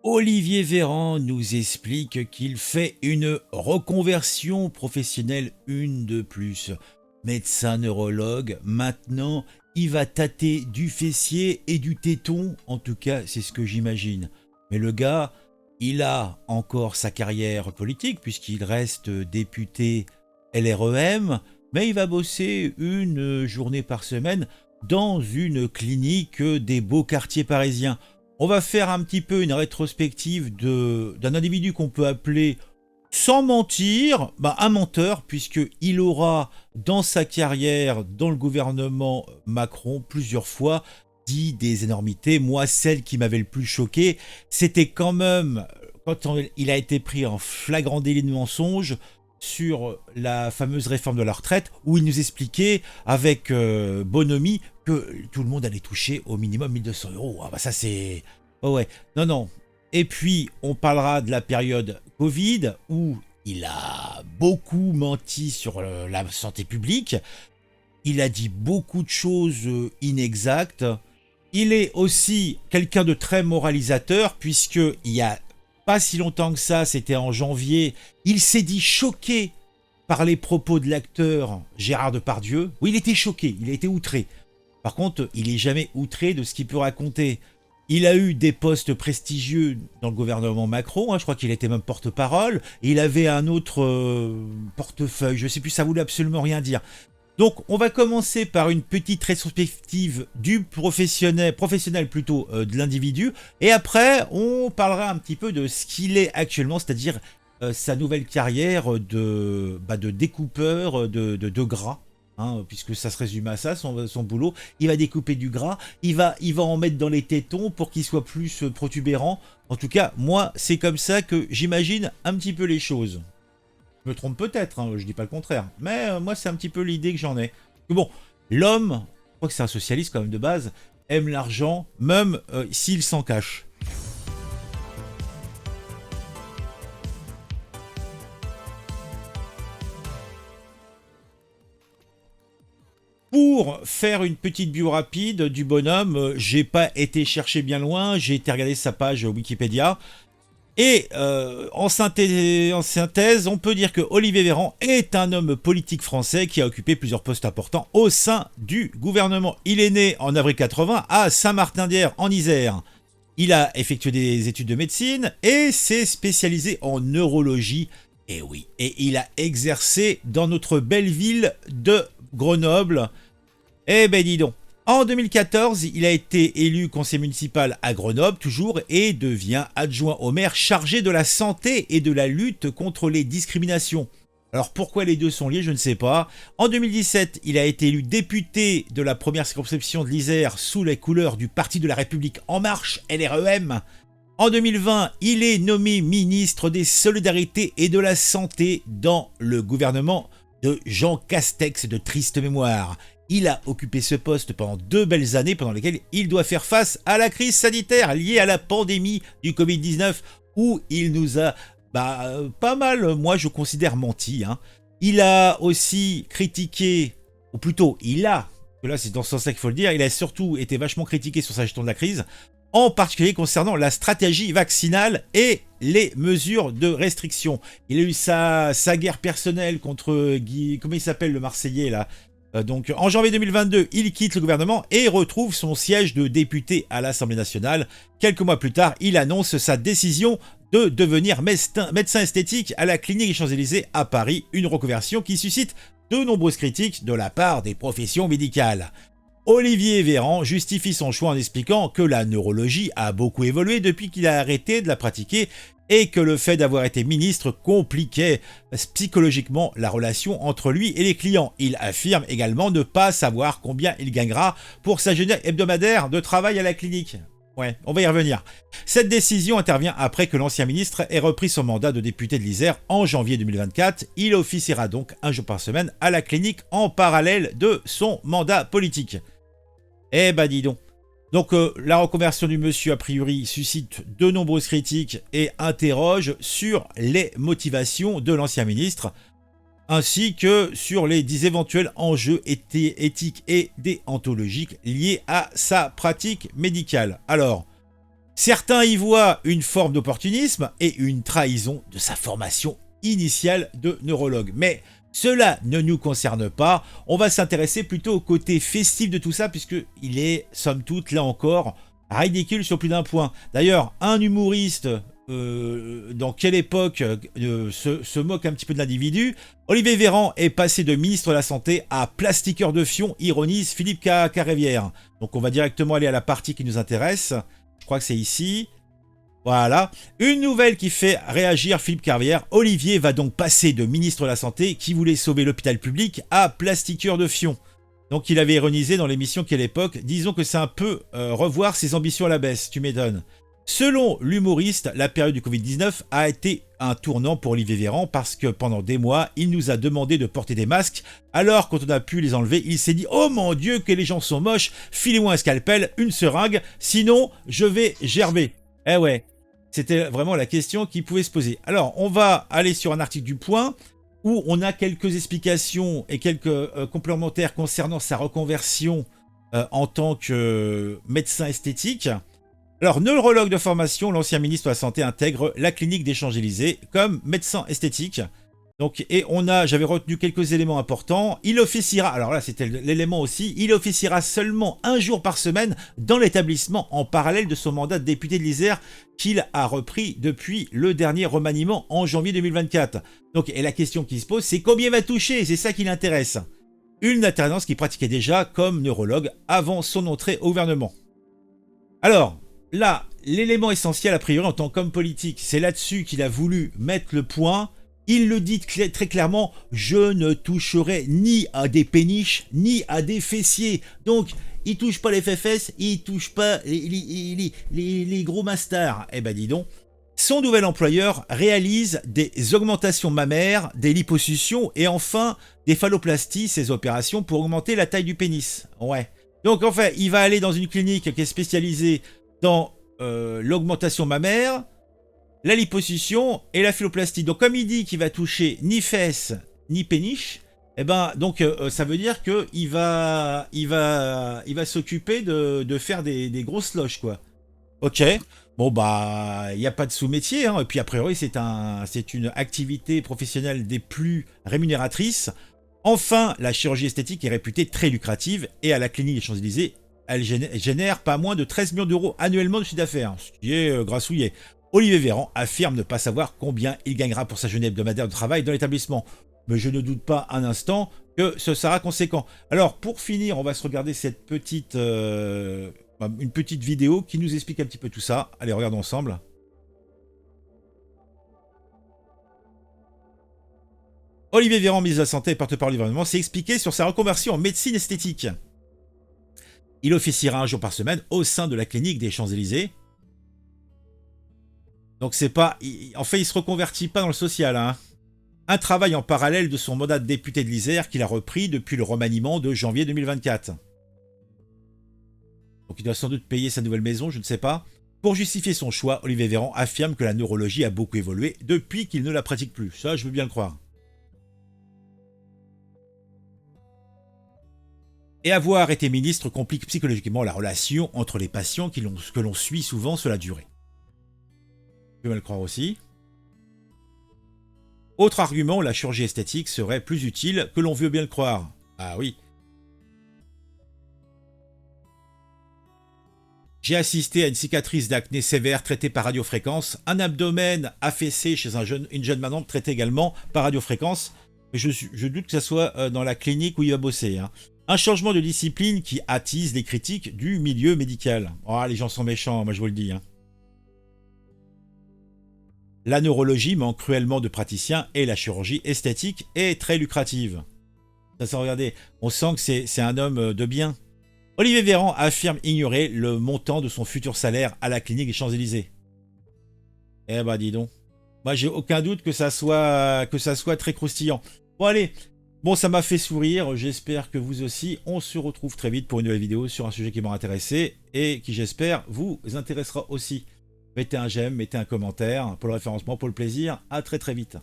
Olivier Véran nous explique qu'il fait une reconversion professionnelle, une de plus. Médecin neurologue, maintenant il va tâter du fessier et du téton, en tout cas c'est ce que j'imagine. Mais le gars, il a encore sa carrière politique puisqu'il reste député LREM, mais il va bosser une journée par semaine dans une clinique des beaux quartiers parisiens. On va faire un petit peu une rétrospective d'un individu qu'on peut appeler, sans mentir, un menteur, puisqu'il aura, dans sa carrière, dans le gouvernement Macron, plusieurs fois, dit des énormités. Moi, celle qui m'avait le plus choqué, c'était quand même quand il a été pris en flagrant délit de mensonge sur la fameuse réforme de la retraite, où il nous expliquait, avec bonhomie, que tout le monde allait toucher au minimum 1 200 euros. Ah bah ça c'est... Oh ouais, non non. Et puis on parlera de la période Covid, où il a beaucoup menti sur la santé publique, il a dit beaucoup de choses inexactes, il est aussi quelqu'un de très moralisateur, puisque il y a pas si longtemps que ça, c'était en janvier, il s'est dit choqué par les propos de l'acteur Gérard Depardieu. Oui, il était choqué, il a été outré. Par contre, il n'est jamais outré de ce qu'il peut raconter. Il a eu des postes prestigieux dans le gouvernement Macron, je crois qu'il était même porte-parole, et il avait un autre portefeuille, je ne sais plus, ça voulait absolument rien dire. Donc on va commencer par une petite rétrospective du professionnel plutôt, de l'individu, et après on parlera un petit peu de ce qu'il est actuellement, c'est-à-dire sa nouvelle carrière de découpeur de gras. Puisque ça se résume à ça, son boulot. Il va découper du gras, il va en mettre dans les tétons pour qu'ils soient plus protubérants. En tout cas, moi, c'est comme ça que j'imagine un petit peu les choses. Je me trompe peut-être, je dis pas le contraire. Mais moi, c'est un petit peu l'idée que j'en ai. Que bon, l'homme, je crois que c'est un socialiste quand même de base, aime l'argent, même s'il s'en cache. Pour faire une petite bio rapide du bonhomme, j'ai pas été chercher bien loin, j'ai été regarder sa page Wikipédia. Et en synthèse, on peut dire que Olivier Véran est un homme politique français qui a occupé plusieurs postes importants au sein du gouvernement. Il est né en avril 80 à Saint-Martin-d'Hères en Isère. Il a effectué des études de médecine et s'est spécialisé en neurologie. Et oui, et il a exercé dans notre belle ville de Grenoble. Eh ben dis donc. En 2014, il a été élu conseiller municipal à Grenoble, toujours, et devient adjoint au maire chargé de la santé et de la lutte contre les discriminations. Alors pourquoi les deux sont liés, je ne sais pas. En 2017, il a été élu député de la première circonscription de l'Isère sous les couleurs du Parti de la République En Marche, LREM. En 2020, il est nommé ministre des Solidarités et de la Santé dans le gouvernement de Jean Castex de triste mémoire. Il a occupé ce poste pendant 2 belles années pendant lesquelles il doit faire face à la crise sanitaire liée à la pandémie du Covid-19, où il nous a pas mal, moi je considère, menti. Il a aussi critiqué, ou plutôt il a, que là c'est dans ce sens-là qu'il faut le dire, il a surtout été vachement critiqué sur sa gestion de la crise, en particulier concernant la stratégie vaccinale et les mesures de restriction. Il a eu sa guerre personnelle contre Guy, comment il s'appelle le Marseillais là, donc en janvier 2022, il quitte le gouvernement et retrouve son siège de député à l'Assemblée nationale. Quelques mois plus tard, il annonce sa décision de devenir médecin esthétique à la clinique des Champs-Élysées à Paris, une reconversion qui suscite de nombreuses critiques de la part des professions médicales. Olivier Véran justifie son choix en expliquant que la neurologie a beaucoup évolué depuis qu'il a arrêté de la pratiquer et que le fait d'avoir été ministre compliquait psychologiquement la relation entre lui et les clients. Il affirme également ne pas savoir combien il gagnera pour sa journée hebdomadaire de travail à la clinique. Ouais, on va y revenir. Cette décision intervient après que l'ancien ministre ait repris son mandat de député de l'Isère en janvier 2024. Il officiera donc 1 jour par semaine à la clinique en parallèle de son mandat politique. Eh ben dis donc. Donc la reconversion du monsieur a priori suscite de nombreuses critiques et interroge sur les motivations de l'ancien ministre, ainsi que sur les éventuels enjeux éthiques et déontologiques liés à sa pratique médicale. Alors, Certains y voient une forme d'opportunisme et une trahison de sa formation initiale de neurologue. Mais cela ne nous concerne pas, on va s'intéresser plutôt au côté festif de tout ça, puisqu'il est, somme toute, là encore, ridicule sur plus d'un point. D'ailleurs, un humoriste, dans quelle époque, se moque un petit peu de l'individu. Olivier Véran est passé de ministre de la Santé à plastiqueur de fion, ironise Philippe Carévière. Donc on va directement aller à la partie qui nous intéresse. Je crois que c'est ici. Voilà. Une nouvelle qui fait réagir Philippe Carévière. Olivier va donc passer de ministre de la Santé, qui voulait sauver l'hôpital public, à plastiqueur de fion. Donc il avait ironisé dans l'émission Quelle époque. Disons que c'est un peu revoir ses ambitions à la baisse, tu m'étonnes. Selon l'humoriste, la période du Covid-19 a été un tournant pour Olivier Véran parce que pendant des mois, il nous a demandé de porter des masques. Alors, quand on a pu les enlever, il s'est dit « Oh mon Dieu, que les gens sont moches, filez-moi un scalpel, une seringue, sinon je vais gerber. » Eh ouais, c'était vraiment la question qui pouvait se poser. Alors, on va aller sur un article du Point où on a quelques explications et quelques complémentaires concernant sa reconversion en tant que médecin esthétique. Alors, neurologue de formation, l'ancien ministre de la Santé intègre la clinique des Champs-Élysées comme médecin esthétique. Donc, et j'avais retenu quelques éléments importants. Il officiera, alors là c'était l'élément aussi, il officiera seulement un jour par semaine dans l'établissement en parallèle de son mandat de député de l'Isère qu'il a repris depuis le dernier remaniement en janvier 2024. Donc, et la question qui se pose, c'est combien il va toucher? C'est ça qui l'intéresse. Une alternance qu'il pratiquait déjà comme neurologue avant son entrée au gouvernement. Alors, là, l'élément essentiel a priori en tant qu'homme politique, c'est là-dessus qu'il a voulu mettre le point. Il le dit très clairement, je ne toucherai ni à des péniches, ni à des fessiers. Donc, il touche pas les fesses, il touche pas les gros mastards. Eh ben dis donc. Son nouvel employeur réalise des augmentations mammaires, des liposuctions et enfin des phalloplasties, ces opérations pour augmenter la taille du pénis. Ouais. Donc en fait, il va aller dans une clinique qui est spécialisée dans l'augmentation mammaire, la liposuction et la phalloplastie. Donc comme il dit qu'il va toucher ni fesses ni péniche, eh ben donc ça veut dire que il va s'occuper de faire des grosses loges quoi. Ok. Bon bah il n'y a pas de sous-métier hein. Et puis a priori c'est une activité professionnelle des plus rémunératrices. Enfin, la chirurgie esthétique est réputée très lucrative et à la clinique des Champs-Élysées, elle génère pas moins de 13 millions d'euros annuellement de chiffre d'affaires, ce qui est grassouillet. Olivier Véran affirme ne pas savoir combien il gagnera pour sa journée hebdomadaire de travail dans l'établissement. Mais je ne doute pas un instant que ce sera conséquent. Alors, pour finir, on va se regarder cette une petite vidéo qui nous explique un petit peu tout ça. Allez, regardons ensemble. Olivier Véran, ministre de la Santé et porte-parole du gouvernement, s'est expliqué sur sa reconversion en médecine esthétique. Il officiera un jour par semaine au sein de la clinique des Champs-Élysées. Donc c'est pas... En fait, il se reconvertit pas dans le social. Hein. Un travail en parallèle de son mandat de député de l'Isère qu'il a repris depuis le remaniement de janvier 2024. Donc il doit sans doute payer sa nouvelle maison, je ne sais pas. Pour justifier son choix, Olivier Véran affirme que la neurologie a beaucoup évolué depuis qu'il ne la pratique plus. Ça, je veux bien le croire. Et avoir été ministre complique psychologiquement la relation entre les patients que l'on suit souvent sur la durée. Je peux mal le croire aussi. Autre argument, la chirurgie esthétique serait plus utile que l'on veut bien le croire. Ah oui. J'ai assisté à une cicatrice d'acné sévère traitée par radiofréquence, un abdomen affaissé chez une jeune maman traitée également par radiofréquence. Je doute que ça soit dans la clinique où il va bosser. Hein. Un changement de discipline qui attise les critiques du milieu médical. Oh, les gens sont méchants, moi je vous le dis. Hein. La neurologie manque cruellement de praticiens et la chirurgie esthétique est très lucrative. Ça, regardez, on sent que c'est un homme de bien. Olivier Véran affirme ignorer le montant de son futur salaire à la clinique des Champs-Élysées. Eh ben dis donc. Moi j'ai aucun doute que ça soit très croustillant. Bon allez. Bon, ça m'a fait sourire, j'espère que vous aussi. On se retrouve très vite pour une nouvelle vidéo sur un sujet qui m'a intéressé et qui, j'espère, vous intéressera aussi. Mettez un j'aime, mettez un commentaire pour le référencement, pour le plaisir. À très très vite.